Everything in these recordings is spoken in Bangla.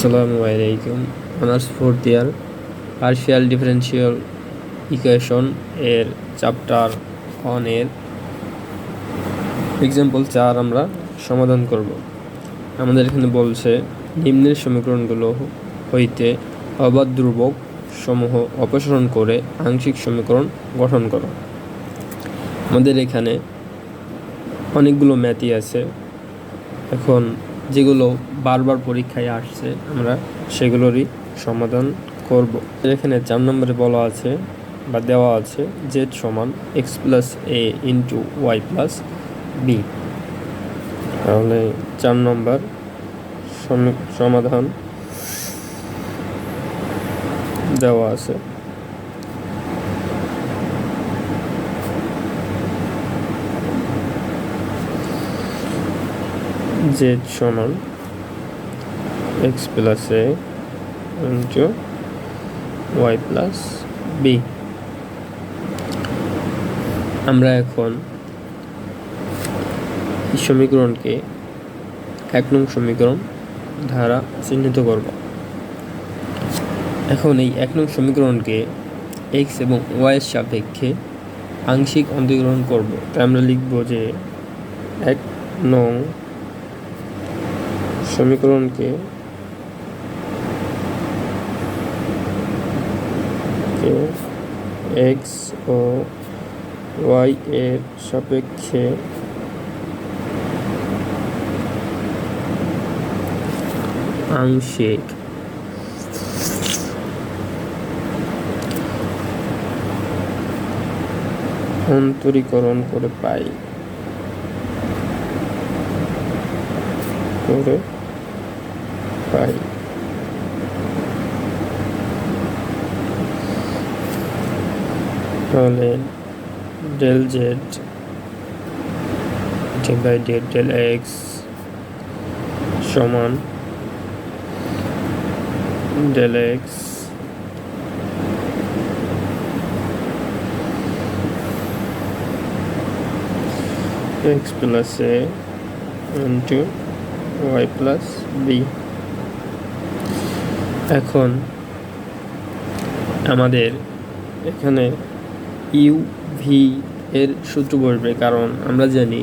আসসালামু আলাইকুম। Honours fourth year partial differential equation এর চ্যাপ্টার 1 এর এক্সাম্পল 4 আমরা সমাধান করব। আমাদের এখানে বলছে নিম্নের সমীকরণগুলো হইতে অবাধ ধ্রুবক সমূহ অপসারণ করে আংশিক সমীকরণ গঠন করো। আমাদের এখানে অনেকগুলো ম্যাথই আছে। এখন যেগুলো বারবার পরীক্ষায় আসছে আমরা সেগুলোরই সমাধান করব। এখানে 4 নম্বরে বলা আছে বা দেওয়া আছে z সমান x plus a into y plus b। তাহলে 4 নম্বর সমাধান দেওয়া আছে। z সমান x plus a into y plus b। আমরা এখন এই সমীকরণকে 1 নং সমীকরণ দ্বারা চিহ্নিত করব। এখন এই 1 নং সমীকরণকে x এবং y এর সাপেক্ষে আংশিক অন্তরীকরণ করব। তাই আমরা লিখব যে 1 নং সমীকরণকে x ও y এর সাপেক্ষে আংশিক অন্তরীকরণ করে পাই তাহলে del z divided del x সমান del x x plus a into y plus b। এখন আমাদের এখানে ইউ ভি এর সূত্র বসবে, কারণ আমরা জানি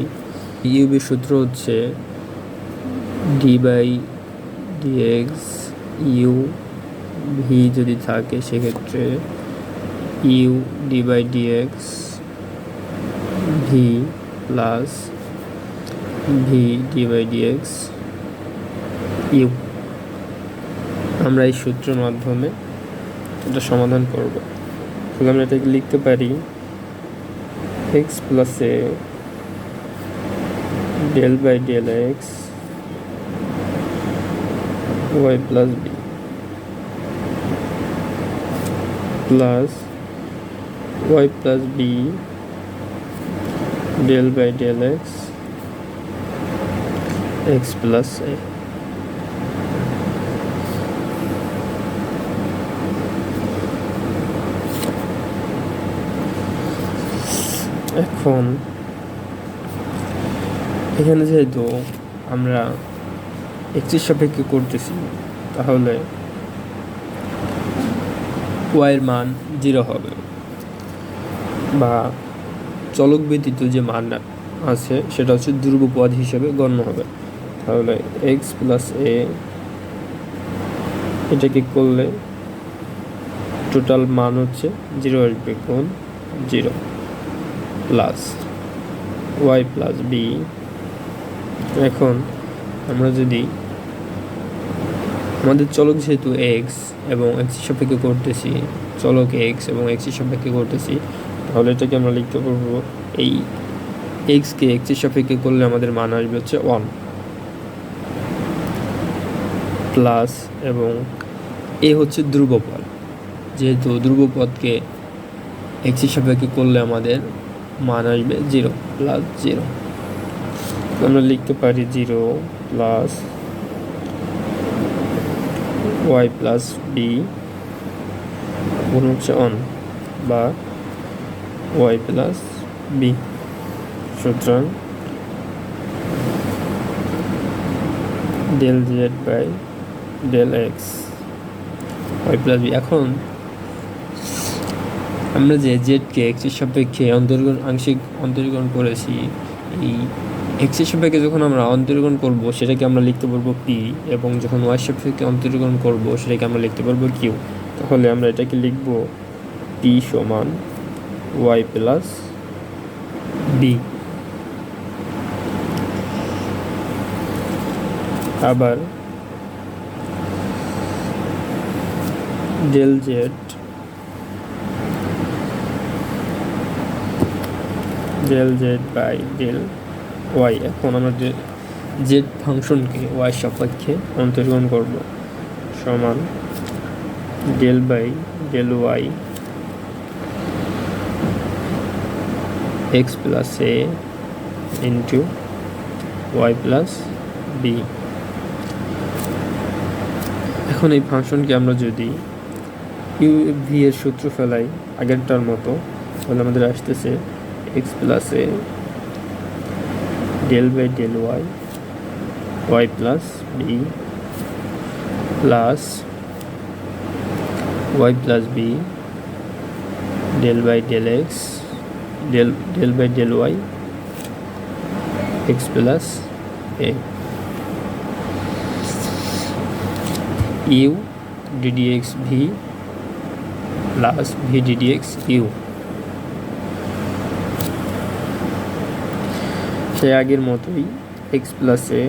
ইউ ভি সূত্র হচ্ছে d by dx. U v যদি থাকে সেক্ষেত্রে u d by dx v plus v d by dx u. আমরা এই সূত্রের মাধ্যমে এটা সমাধান করব। তাহলে আমরা এটাকে লিখতে পারি x plus a del by del x y plus b plus y plus b del by del x x plus a. এখন এখানে যেহেতু আমরা x এর সাপেক্ষে করতেছি, তাহলে y এর মান 0 হবে, বা চলক ব্যতীত যে মান আছে সেটা হচ্ছে ধ্রুবপদ হিসেবে গণ্য হবে। তাহলে x প্লাস a এটাকে করলে টোটাল মান হচ্ছে 0 আসবে, কোণ 0 প্লাস y প্লাস b। এখন আমরা যদি আমাদের চলক যেহেতু x এবং x এর সাপেক্ষে করতেছি, চলক x এবং x এর সাপেক্ষে করতেছি, তাহলে এটাকে আমরা লিখতে পারবো এই x কে x এর সাপেক্ষে করলে আমাদের মান আসবে হচ্ছে 1 প্লাস, এবং a হচ্ছে ধ্রুবপদ, যেহেতু ধ্রুবপদকে x এর সাপেক্ষে করলে আমাদের মান আসবে 0 প্লাস 0। আমরা লিখতে পারি 0 প্লাস y প্লাস b গুণ হচ্ছে 1 বা y প্লাস b। সুতরাং del z by del x y plus b. এখন আমরা যে জেডকে এক্সের সাপেক্ষে আংশিক অন্তরীকরণ করেছি, এই এক্সের সাপেক্ষে যখন আমরা অন্তরীকরণ করব সেটাকে আমরা লিখতে পারবো পি, এবং যখন ওয়াই সাপেক্ষে অন্তরীকরণ করব সেটাকে আমরা লিখতে পারবো কিউ। তাহলে আমরা এটাকে লিখব পি সমান ওয়াই প্লাস বি। আবার del Z by del y. এখন আমরা জেড ফাংশনকে ওয়াই সাপেক্ষে অন্তরীকরণ করব, সমান del by del y x plus a into y plus b. এখন এই ফাংশনকে আমরা যদি ইউ ভি এর সূত্র ফেলাই আগেরটার মতো, তাহলে আমাদের আসতেছে x plus a del by del y y plus b plus y plus b del by del x del by del y x plus a u d d x v plus v d d x u. সে আগের মতোই এক্স প্লাস এ।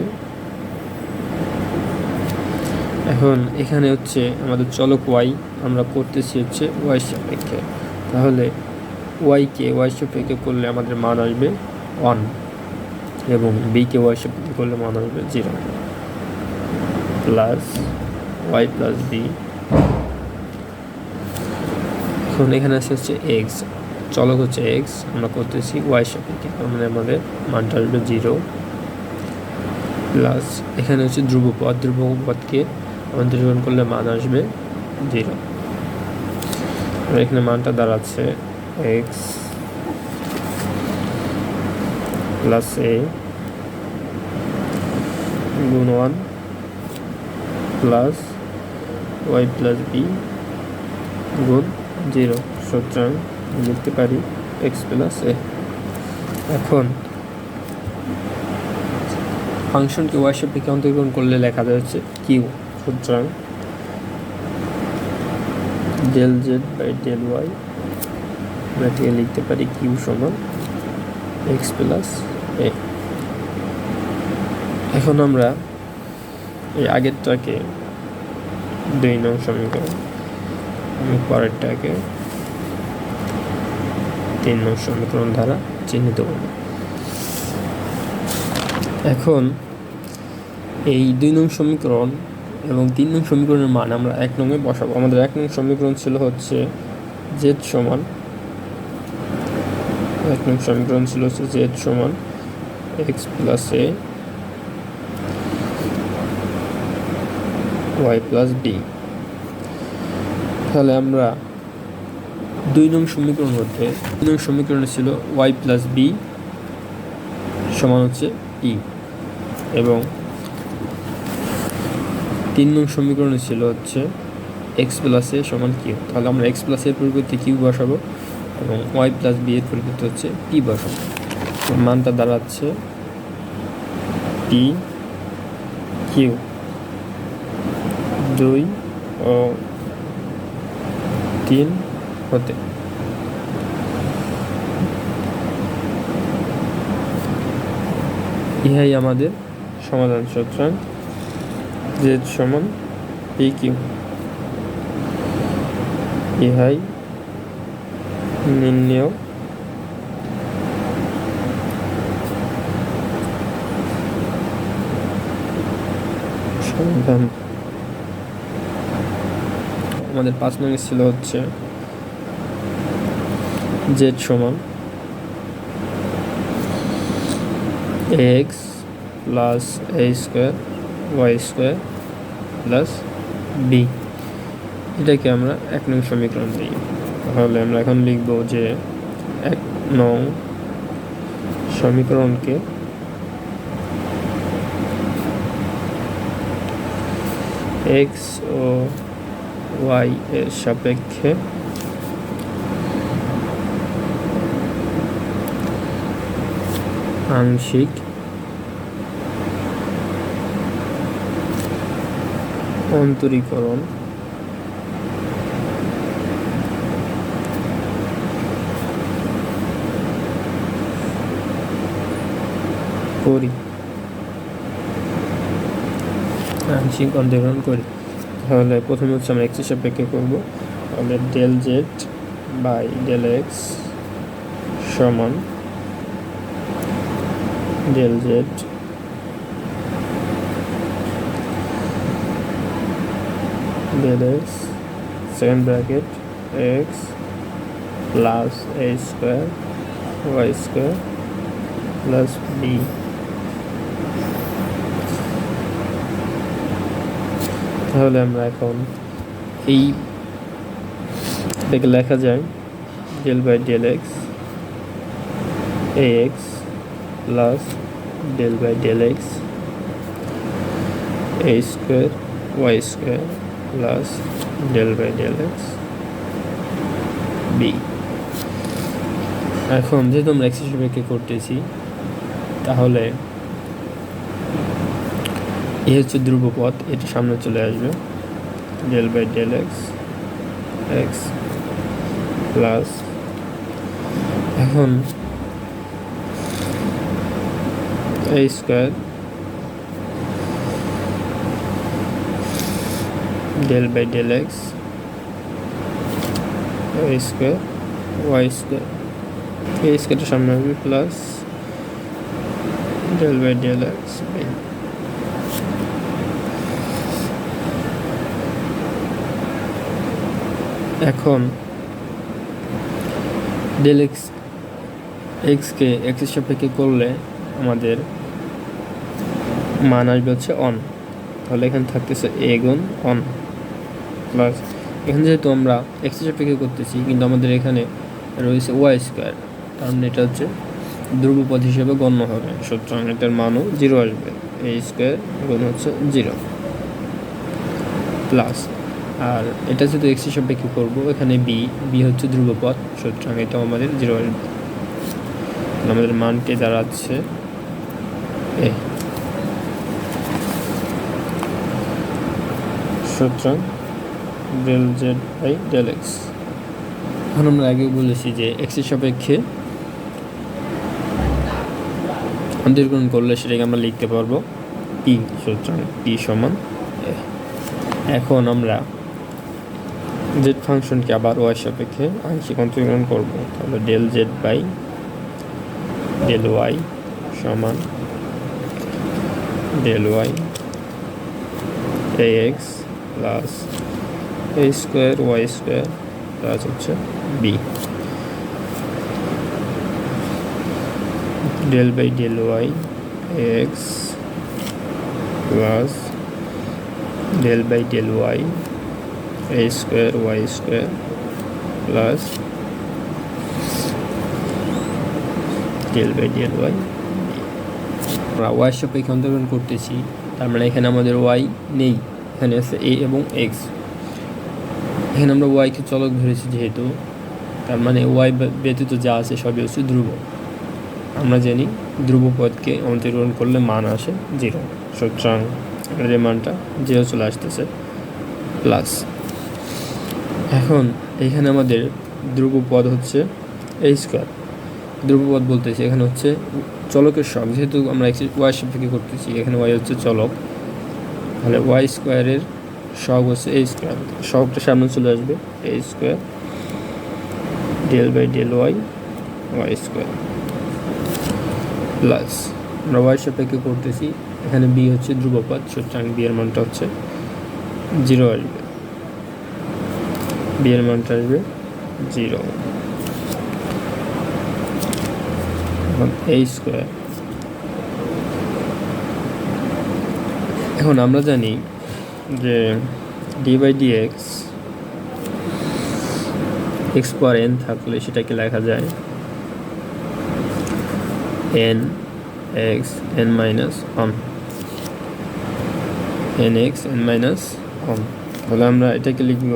এখন এখানে হচ্ছে আমাদের চলক ওয়াই, আমরা করতেছি হচ্ছে ওয়াই সাপেক্ষে, তাহলে ওয়াইকে ওয়াই সাপেক্ষে করলে আমাদের মান আসবে 1, এবং বিকে ওয়াই সাপেক্ষে করলে মান আসবে 0, প্লাস ওয়াই প্লাস বি। এখন এখানে আছে হচ্ছে এক্স, চলক হচ্ছে এক্স, আমরা করতেছি ওয়াই সাপেক্ষে, মানে আমাদের মানটা আসবে 0, প্লাস এখানে হচ্ছে ধ্রুবপদকে অন্তরীকরণ করলে মান আসবে 0। এখানে মানটা দাঁড়াচ্ছে এক্স প্লাস এ গুণ 1 প্লাস ওয়াই প্লাস বি গুণ 0। সুতরাং লিখতে পারি এক্স প্লাস এ। এখন ফাংশনকে ওয়াই সাপেক্ষে অন্তরীকরণ করলে লেখা যাচ্ছে কিউ। সুতরাং del Z by del y আমরা এটাকে লিখতে পারি কিউ সমান এক্স প্লাস এ। এখন আমরা এই আগেরটাকে 2 নং সমীকরণ, আমি পরেরটাকে 3 নং সমীকরণ দ্বারা চিহ্নিত করব। এখন এই 2 নং সমীকরণ এবং 3 নং সমীকরণের মান আমরা 1 নংয়ে বসাবো। আমাদের 1 নং সমীকরণ ছিল হচ্ছে জেড সমান, 1 নং সমীকরণ ছিল হচ্ছে জেড সমান X plus A Y plus b. তাহলে আমরা 2 নং সমীকরণ হতে 2 নং সমীকরণে ছিল ওয়াই প্লাস বি সমান হচ্ছে ই, এবং 3 নং সমীকরণে ছিল হচ্ছে এক্স প্লাস এ সমান কিউ। তাহলে আমরা এক্স প্লাস এর পরিবর্তে কিউ বসাবো এবং ওয়াই প্লাস বি এর পরিবর্তে হচ্ছে পি বসাবো। মানটা দাঁড়াচ্ছে পি কিউ। 2 ও 3 হতে ইহাই আমাদের সমাধান। সুতরাং জেড সমান পি কিউ, ইহাই নির্ণেয় সমাধান। আমাদের 5 নং ছিল হচ্ছে জেড সমান এক্স প্লাস এ square Y square plus B. এটাকে আমরা 1 নং সমীকরণ দিই। তাহলে আমরা এখন লিখব যে 1 নং সমীকরণকে এক্স ও ওয়াই এর সাপেক্ষে আংশিক অন্তরীকরণ করি, আংশিক অন্তরীকরণ করি। তাহলে প্রথমে হচ্ছে আমরা এক্সের সাপেক্ষে করবো। তাহলে del Z by del x সমান del z del x second bracket x plus এ square Y square plus b. তাহলে আমরা এখন এই লেখা যায় del by del x a x plus del by del x a square Y square plus del by del x b. এখন যেহেতু আমরা এক্স সাপেক্ষে করতেছি, তাহলে এই হচ্ছে ধ্রুবপদ, এটি সামনে চলে আসবে del by del x x plus, এখন a square del by del x a square Y square, এই স্কোয়ারটা সামনে আসবে plus del by del x b. এখন ডেল এক্স এক্সকে এক্সের সাপেক্ষে করলে আমাদের মান আসবে হচ্ছে অন। তাহলে এখানে থাকতেছে এ গুণ অন প্লাস, এখানে যেহেতু আমরা এক্সের সাপেক্ষে করতেছি কিন্তু আমাদের এখানে রয়েছে ওয়াই স্কোয়ার, কারণ এটা হচ্ছে ধ্রুবপদ হিসেবে গণ্য হবে, সুতরাং এটার মানও 0 আসবে। এ স্কোয়ার গুণ হচ্ছে 0 প্লাস, আর এটা যেহেতু এক্সের সাপেক্ষে করবো, এখানে বি হচ্ছে ধ্রুবপদ, সুতরাং এটাও আমাদের 0 আসবে। আমাদের মানটি দাঁড়াচ্ছে এ, সুতরাং del Z by del x. এখন আমরা আগে বলেছি যে এক্সের সাপেক্ষে অন্তরীকরণ করলে সেটাকে আমরা লিখতে পারবো পি, সুতরাং পি সমান এ। এখন আমরা জেড ফাংশনকে আবার ওয়াই সাপেক্ষে আংশিক অন্তরীকরণ করবো। তাহলে del Z by del y সমান del y a x plus A square Y square plus হচ্ছে b. Del by del y x plus del by del y a square Y square plus del by del y. আমরা ওয়াই সাপেক্ষে অন্তরীকরণ করতেছি, তার মানে এখানে আমাদের ওয়াই নেই, এখানে আছে এ এবং এক্স। এখানে আমরা ওয়াইকে চলক ধরেছি যেহেতু, তার মানে ওয়াই ব্যতীত যা আছে সবই হচ্ছে ধ্রুব। আমরা জানি ধ্রুবপদকে অন্তরীকরণ করলে মান আসে 0, সুতরাং এর মানটা 0 চলে আসতেছে প্লাস। এখন এখানে আমাদের ধ্রুবপদ হচ্ছে এ স্কোয়ার, ধ্রুবপদ বলতেছি এখানে হচ্ছে চলকের সহগ, যেহেতু আমরা ওয়াই সাপেক্ষে করতেছি, এখানে ওয়াই হচ্ছে চলক, তাহলে ওয়াই স্কোয়ারের সহগ হচ্ছে এ স্কোয়ার, সহগটা সামনে চলে আসবে a square del by del y y square plus, আমরা ওয়াই সাপেক্ষে করতেছি, এখানে বি হচ্ছে ধ্রুবপদ, সুতরাং বি এর মানটা হচ্ছে 0 আসবে, বি এর মানটা আসবে 0। এখন এ স্কোয়ার, এখন আমরা জানি যে d by d x x power n থাকলে সেটাকে লেখা যায় n x n minus 1, n x n minus এখন তাহলে আমরা এটাকে লিখব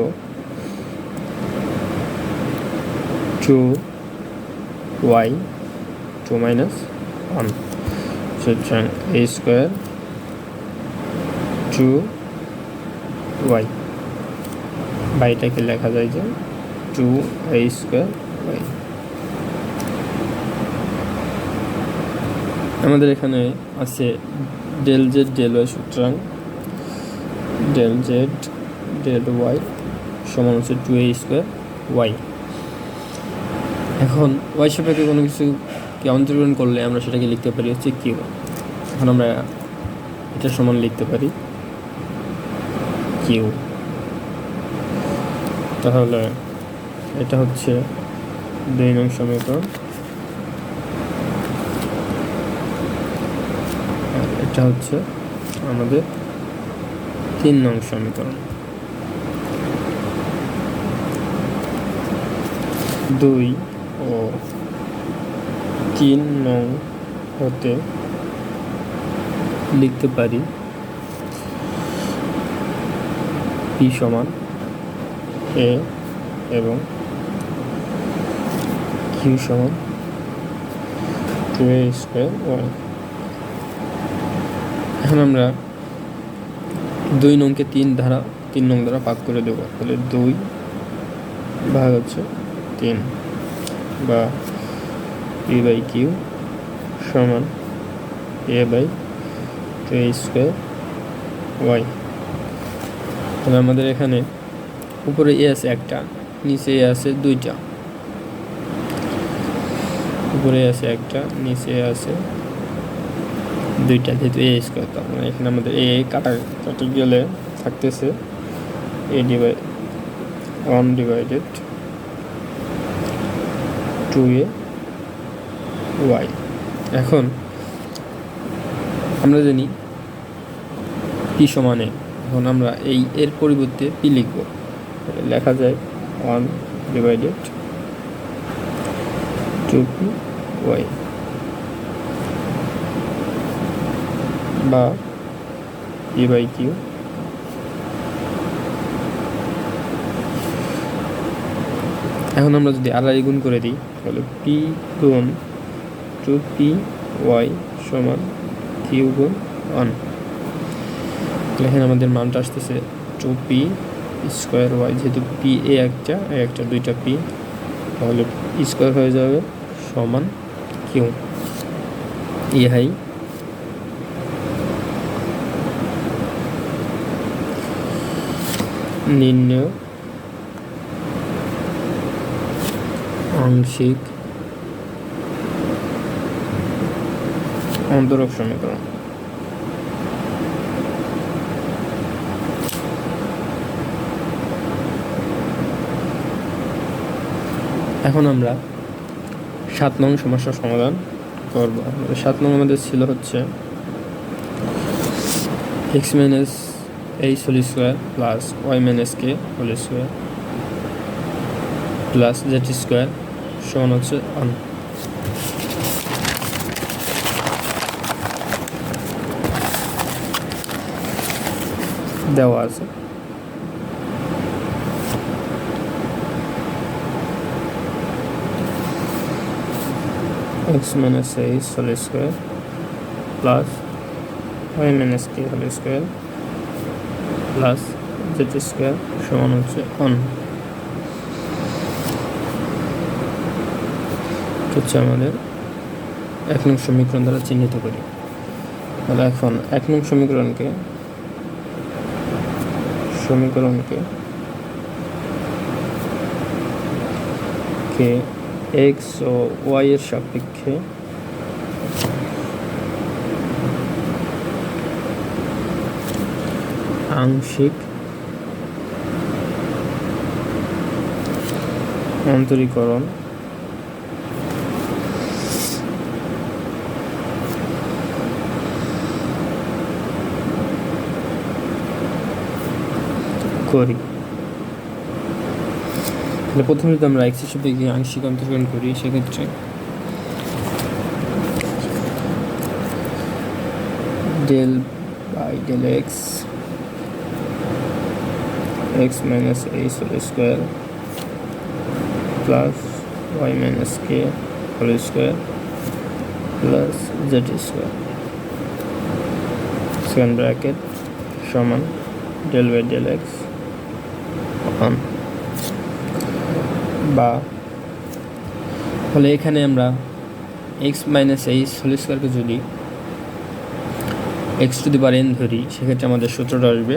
2y 2 minus 1 সুতরাং a স্কোয়ার 2y বা এটাকে লেখা যায় যে 2a স্কোয়ার y। আমাদের এখানে আছে ডেল জেড ডেল ওয়াই, সুতরাং ডেল জেড ডেল ওয়াই সমান হচ্ছে 2a স্কোয়ার y। এখন ওয়াই সাপেক্ষে কোনো কিছুকে অন্তর্গ্রহণ করলে আমরা সেটাকে লিখতে পারি হচ্ছে কিউ। এখন আমরা এটা সমান লিখতে পারি কিউ। তাহলে এটা হচ্ছে 2 নং সমীকরণ, আর এটা হচ্ছে আমাদের 3 নং সমীকরণ। 2 ও 3 নং হতে লিখতে পারি p সমান a এবং q সমান 2a স্কোয়ার y। এখন আমরা 2 নংকে 3 নং দ্বারা ভাগ করে দেবো, তাহলে 2 ভাগ হচ্ছে 3 বা p বাই কিউ সমান a বাই 2a স্কোয়ার y। তাহলে আমাদের এখানে উপরে এ আছে একটা, নিচে এ আছে দুইটা। উপরে আছে একটা, নিচে আছে দুইটা, যেহেতু এ স্কোয়ার। তার এখানে আমাদের এ কাটাকাটি গেলে থাকতেছে a divide 1 divided 2a y। এখন আমরা জানি p সমান a, এখন আমরা এর পরিবর্তে p লিখব, লেখা যায় 1 ডিভাইডেড 2py বা p বাই কিউ। এখন আমরা যদি আড়াই গুণ করে দিই, তাহলে p গুণ 2py সমান q গুণ 1। এখানে আমাদের মানটা আসতেছে 2p স্কোয়ার y, যেহেতু p একটা দুইটা p, তাহলে স্কোয়ার হয়ে যাবে সমান কিউ। ইহাই নির্ণয় আংশিক অন্তরক সমীকরণ। এখন আমরা 7 নং সমস্যার সমাধান করব। 7 নং আমাদের ছিল হচ্ছে x minus h whole square plus y minus k whole square plus z square সমান হচ্ছে 1। দেওয়া আছে x minus h whole square plus y minus k whole square plus z square সমান হচ্ছে 1। হচ্ছে আমাদের 1 নং সমীকরণ দ্বারা চিহ্নিত করি। তাহলে এখন 1 নং সমীকরণকে x ও y এর সাপেক্ষে আংশিক অন্তরীকরণ করি। প্রথমে যদি আমরা x এর সাপেক্ষে আংশিক অন্তরীকরণ করি, সেক্ষেত্রে del by del x x minus a whole square plus y minus k whole square plus z square second bracket সমান del by del x on বা হলে এখানে আমরা x minus a whole square-কে যদি x to the power n ধরি, সেক্ষেত্রে আমাদের সূত্রটা আসবে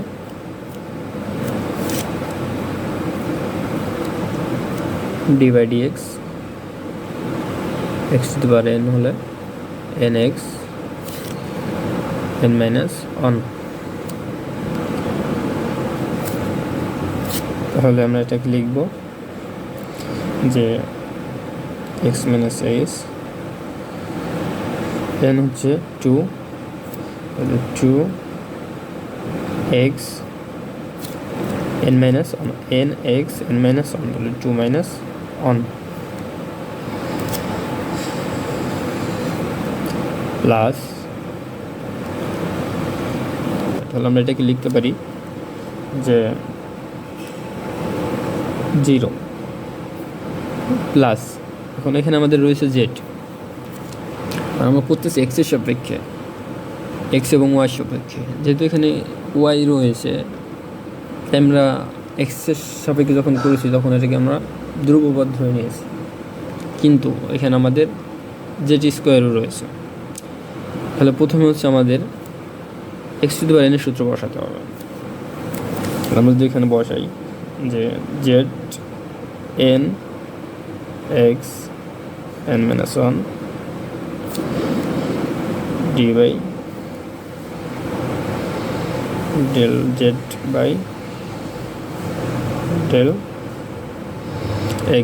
d by dx x to the power n হলে nx n minus 1। তাহলে আমরা এটাকে লিখব যে x minus a n হচ্ছে 2 2x n minus 1 nx n minus 1 তাহলে 2 minus 1 প্লাস, তাহলে আমরা এটাকে লিখতে পারি যে 0 প্লাস, এখন এখানে আমাদের রয়েছে z, আর আমরা করতেছি x এর সাপেক্ষে, x এবং y সাপেক্ষে। যেহেতু এখানে y রয়েছে, তাই আমরা x এর সাপেক্ষে যখন করেছি তখন এটাকে আমরা ধ্রুবপদ ধরে নিয়েছি, কিন্তু এখানে আমাদের z স্কোয়ারও রয়েছে। তাহলে প্রথমে হচ্ছে আমাদের x to the power n এর সূত্র বসাতে হবে। আমরা যদি এখানে বসাই যে z n x n minus 1 d by del z by del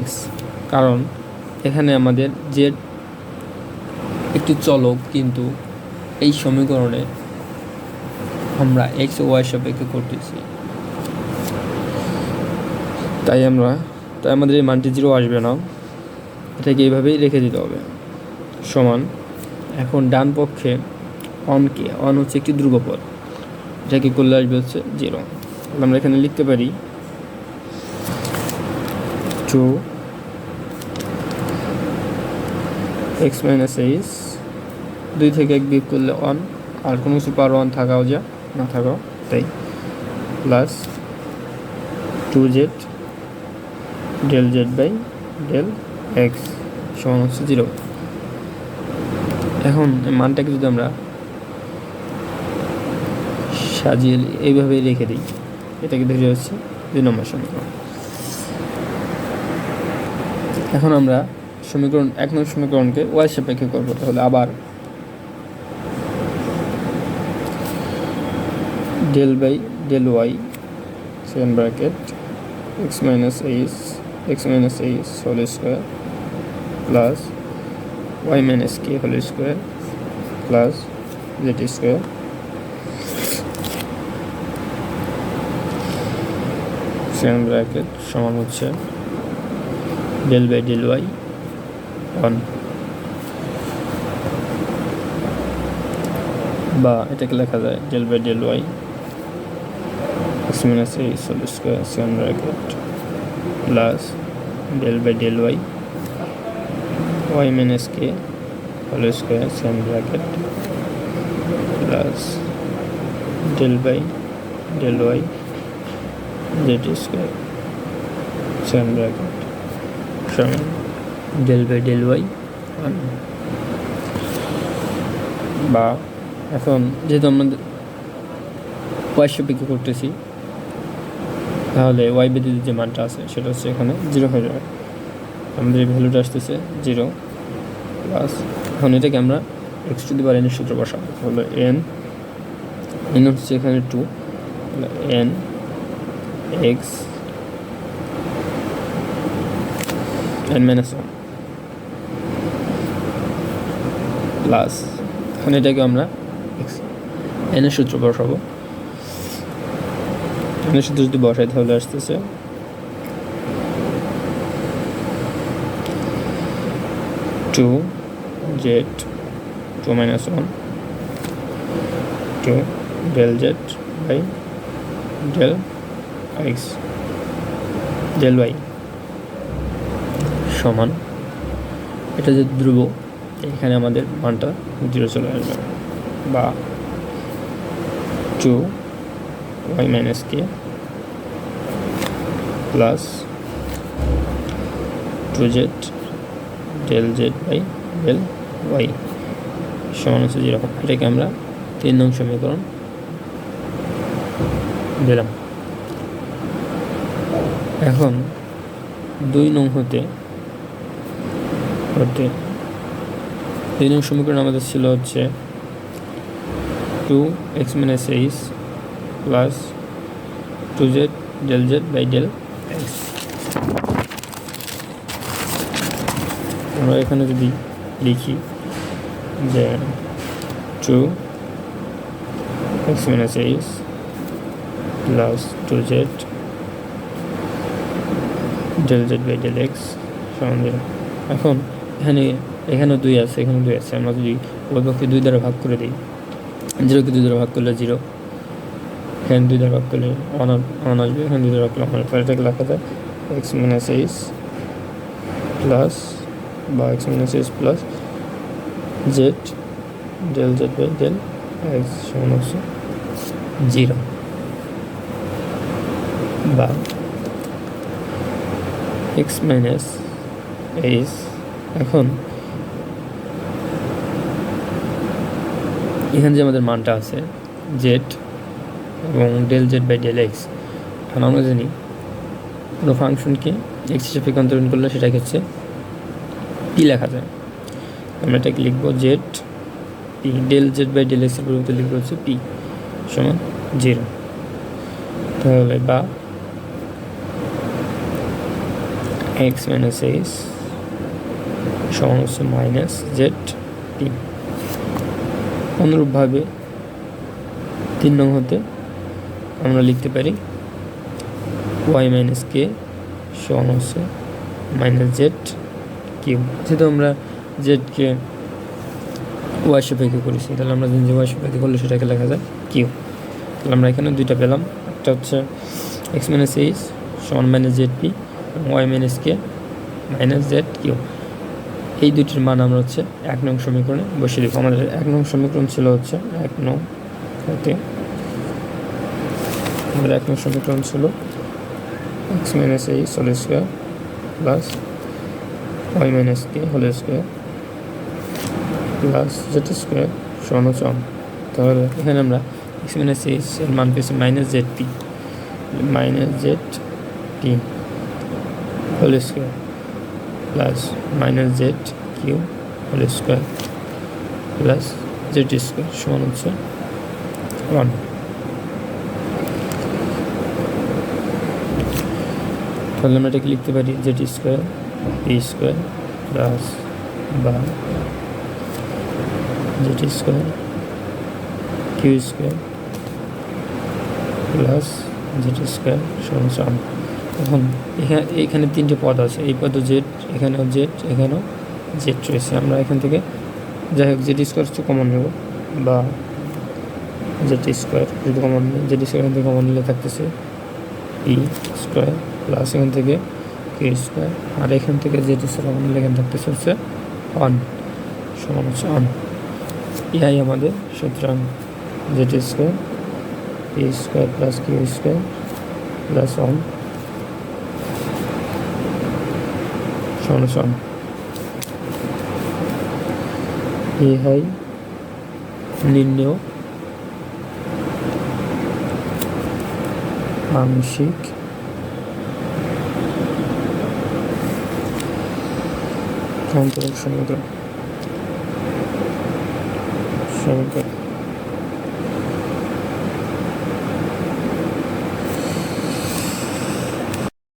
x, কারণ এখানে আমাদের z একটি চলক, কিন্তু এই সমীকরণে আমরা x ও y সাপেক্ষে করতেছি, তাই আমাদের এই মানটি 0 আসবে না, এটাকে এইভাবেই রেখে দিতে হবে। সমান, এখন ডান পক্ষে অনকে, অন হচ্ছে একটি ধ্রুবপদ, এটাকে করলে আসবে হচ্ছে 0। আমরা এখানে লিখতে পারি 2x minus a 2 থেকে 1 বিয়োগ করলে 1, আর কোনো কিছু পাওয়ার 1 থাকাও যা না থাকাও তাই, plus 2z del z by del x সমান হচ্ছে 0। এখন মানটাকে যদি আমরা সাজিয়ে এইভাবেই রেখে দিই, এটাকে ধরে হচ্ছে 2 নম্বর সমীকরণ। এখন আমরা সমীকরণ 1 নম্বর সমীকরণকে y সাপেক্ষে করব, তাহলে আবার del by del y second bracket x minus a whole square plus y minus k whole square plus z square second bracket সমান হচ্ছে del by del y 1, বা এটাকে লেখা যায় del by del y x minus a whole square second bracket plus del by del y y minus k whole square second bracket plus del by del y z square second bracket সমান del by del y 1। বা এখন যেহেতু আমাদের y সাপেক্ষে করতেছি, তাহলে y ব্যতীত যে মানটা আছে সেটা হচ্ছে এখানে 0 হয়ে যাবে, আমাদের এই ভ্যালুটা আসতেছে 0 প্লাস, এখন এটাকে আমরা x to the power n এর সূত্র বসাবো, তাহলে n হচ্ছে এখানে 2, n x n minus 1 plus, এখন এটাকে আমরা n এর সূত্র বসাবো, n এর সূত্র যদি বসাই তাহলে আসতেছে 2z 2 minus 1 2 del z by del x del y সমান, এটা যে ধ্রুব, এখানে আমাদের মানটা 0 চলে আসবে, বা 2y minus k plus 2z del Z by del y সমান হচ্ছে 0। এটাকে আমরা 3 নং সমীকরণ দিলাম। এখন 2 নং হতে 2 নং সমীকরণ আমাদের ছিল হচ্ছে 2x minus h plus 2z del Z by del x. আমরা এখানে যদি লিখি যে 2x minus h plus 2z del Z by del x সমান 0। এখন এখানেও 2 আছে, এখানে 2 আছে, আমরা যদি ওই পক্ষে 2 দ্বারা ভাগ করে দিই, 0কে 2 দ্বারা ভাগ করলে 0, এখানে 2 দ্বারা ভাগ করলে 1 আসবে, এখানে 2 দ্বারা ভাগ করলে 1। এটাকে লেখা যায় x মাইনাস এইচ প্লাস বা x minus h plus z del Z by del x সমান হচ্ছে 0, বা x মাইনাস এইচ। এখন এখানে যে আমাদের মানটা আছে জেড এবং del Z by del x, এখন আমরা জানি কোনো ফাংশনকে এক্স হিসেবে রূপান্তরণ করলে সেটাকে হচ্ছে পি লেখা যায়। আমরা এটাকে লিখবো z p, del Z by del এক্সের পরিবর্তে লিখবো হচ্ছে পি সমান 0। তাহলে বা x মাইনাস এইচ সমান হচ্ছে মাইনাস জেড পি। অনুরূপভাবে 3 নং হতে আমরা লিখতে পারি y মাইনাস কে সমান হচ্ছে মাইনাস জেড কিউ। যেহেতু আমরা জেডকে ওয়াই সাপেক্ষে করেছি, তাহলে আমরা যে ওয়াই সাপেক্ষে করলে সেটাকে লেখা যায় কিউ। তাহলে আমরা এখানে 2টা পেলাম, একটা হচ্ছে x মাইনাস এইচ সমান মাইনাস জেড পি এবং ওয়াই মাইনাস কে মাইনাস জেড কিউ। এই দুটির মান আমরা হচ্ছে 1 নং সমীকরণে বসিয়ে দিব। আমাদের 1 নং সমীকরণ ছিল হচ্ছে 1 নং হতে আমাদের 1 নং সমীকরণ ছিল x minus h whole square plus y minus k whole square plus z square সমান হচ্ছে 1। তাহলে এখানে আমরা x মাইনাস এইচ এর মান পেয়েছি minus z p whole square plus minus z q whole square plus z square সমান হচ্ছে 1। তাহলে আমরা এটাকে লিখতে পারি z square p square plus বা z square q square plus z square সমান 1। এখন এখানে 3টে পদ আছে, এই পদও জেড, এখানেও জেড, এখানেও জেড রয়েছে। আমরা এখান থেকে যাই হোক জেড স্কোয়ার কমন নেব, বা জেড স্কোয়ার যদি কমন নেই, জেড স্কোয়ার এখান থেকে কমন নিলে থাকতেছে পি স্কোয়ার প্লাস এখান থেকে কে স্কোয়ার, আর এখান থেকে জেড স্কোয়ার কমন নিলে এখানে থাকতেছে হচ্ছে 1 সমান হচ্ছে 1। ইহাই আমাদের সুতরাং z square p square plus q square plus 1 সমান 1। ইহাই নির্ণেয় আংশিক অন্তরক সমীকরণ।